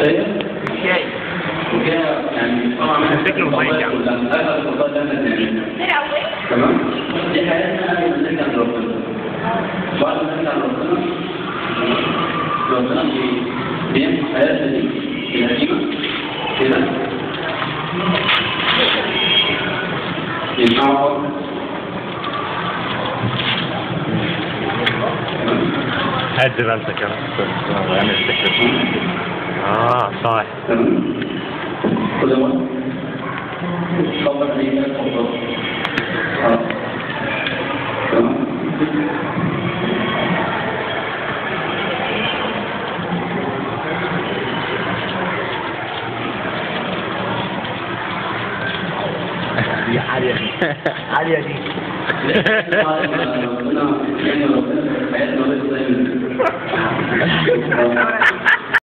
خطية؟ شاي. وكده يعني طبعا تفتكر المية يعني. أغلب الخطايا ده بنعملها. تمام؟ دي حياتنا قبل ما نرجع لربنا. بعد ما نرجع لربنا ربنا بيمحي حياتنا دي القديمة كده ينفعها هدي بنسى كمان انا السكر. صح. تمام؟ كل مرة صبر عليك تفضل. تمام؟ دي عالية عالية دي. ربنا يعني ربنا في حياتنا